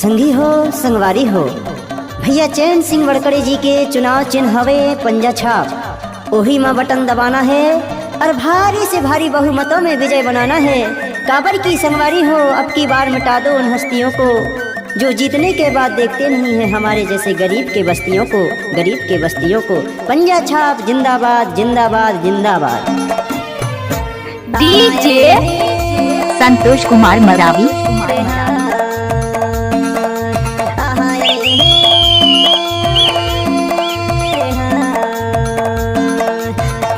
संगी हो संगवारी हो भैया चैन सिंह वड़कड़े जी के चुनाव चिन्ह हवे पंजा छाप। ओही में बटन दबाना है और भारी से भारी बहुमतों में विजय बनाना है। काबर की संगवारी हो, अब की बार मिटा दो उन हस्तियों को जो जीतने के बाद देखते नहीं है हमारे जैसे गरीब के बस्तियों को, गरीब के बस्तियों को। पंजा छाप जिंदाबाद जिंदाबाद जिंदाबाद। डीजे संतोष कुमार मरावी।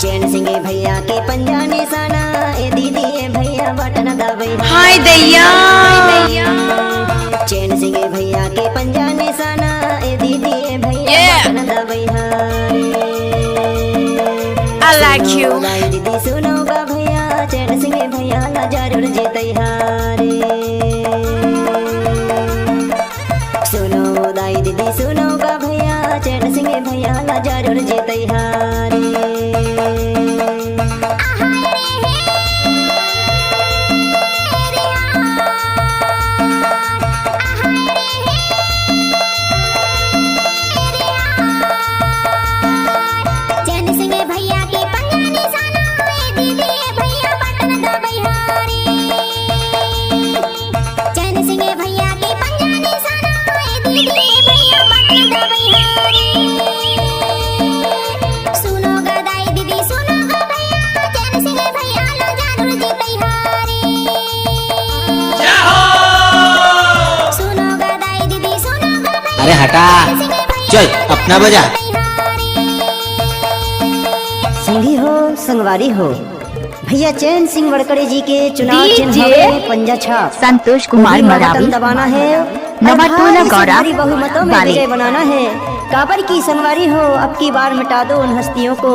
चैन सिंह भैया के पंजा निशाना, ए दीदी ए भैया बटन दबाई। हाय दैया चैन सिंह भैया के पंजा निशाना, ए दीदी ए भैया बटन दबाई। I like you। दीदी सुनो बा भैया, चैन सिंह भैया ला जरूर जीतई हारे। सुनो दाई दीदी सुनो बा भैया, चैन सिंह भैया ला जरूर जीतई हारे। अरे हटा, चल अपना बजा। संगी हो संगवारी हो भैया चैन सिंह वड़कड़े जी के चुनाव चिन्ह हवे पंजा छाप। संतोष कुमार मरावी। दबाना है नवटोला गौरा बहुमतों में विजय बनाना है। काबर की संगवारी हो, अब की बार मिटा दो उन हस्तियों को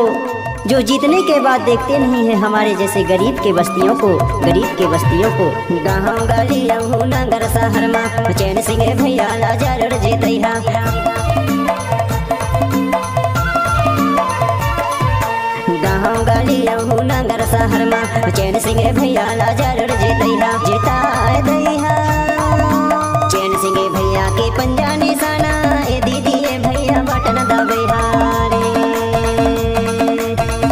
जो जीतने के बाद देखते नहीं है हमारे जैसे गरीब के बस्तियों को, गरीब के बस्तियों को। गाँव गली नगर शहर में चैन सिंह भैया ला जरूर जीतई हा। गाँव गली नगर शहर में चैन सिंह भैया ला जरूर जीतई हा। जिताए दई हा चैन सिंह भैया के पंजा निशाना, ए दीदी ए भैया बटन दबाई हारे।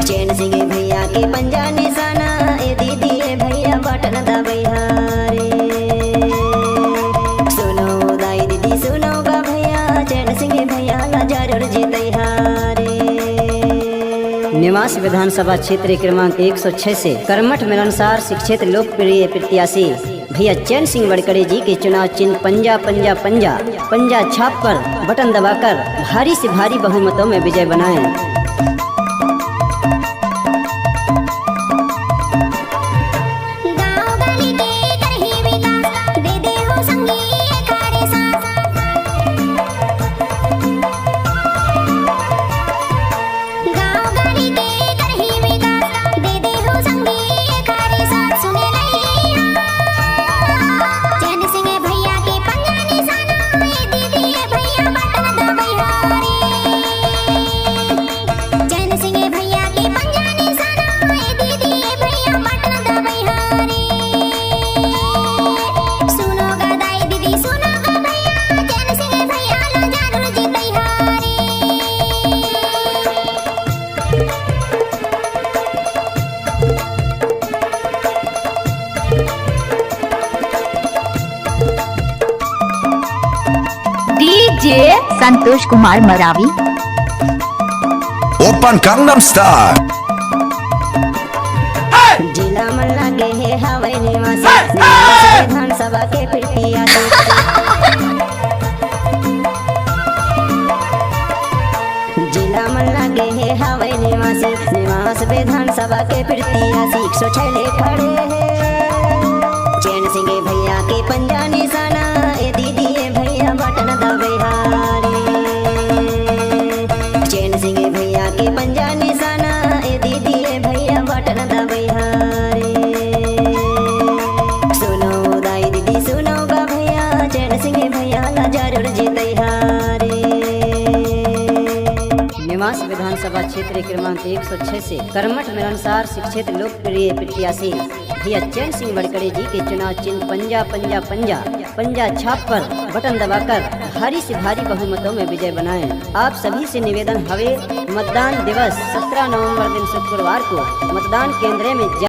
चैन सिंह भैया के पंजा निशाना, ए दीदी ए भैया बटन दबाई हारे। सुनो दाई दीदी सुनो बा भैया, चैन सिंह भैया ला जरूर जीतई हारे। निवास विधानसभा क्षेत्र क्रमांक 106 से कर्मठ मिलनसार शिक्षित लोकप्रिय प्रत्याशी भैया चैन सिंह वड़कड़े जी के चुनाव चिन्ह पंजा पंजा पंजा पंजा छाप पर बटन दबाकर भारी से भारी बहुमतों में विजय बनाएं। DJ Santosh Kumar Maravi. Open gangnam style। जिला मन लगे है हवे निवासी, विधानसभा के प्रत्याशी। जिला मन लगे है हवे निवासी, निवास विधानसभा के प्रत्याशी। 106 खड़े हैं चैन सिंह भैया के पंजा निशाना, ए दीदी ए भैया बटन दबाई हारे। चैन सिंह भैया के पंजा निशाना, ए दीदी ए भैया बटन दबाई हारे। सुनो दाई दीदी सुनो बा भैया, चैन सिंह भैया ला जरूर जीतई हारे। निवास विधानसभा क्षेत्र क्रमांक 106 से कर्मठ मिलनसार शिक्षित लोकप्रिय प्रत्याशी भैया चैन सिंह वड़कड़े जी के चुनाव चिन्ह पंजा पंजा पंजा पंजा छाप कर बटन दबाकर भारी से भारी बहुमतों में विजय बनाएं। आप सभी से निवेदन हवे मतदान दिवस 17 नवंबर दिन शुक्रवार को मतदान केंद्र में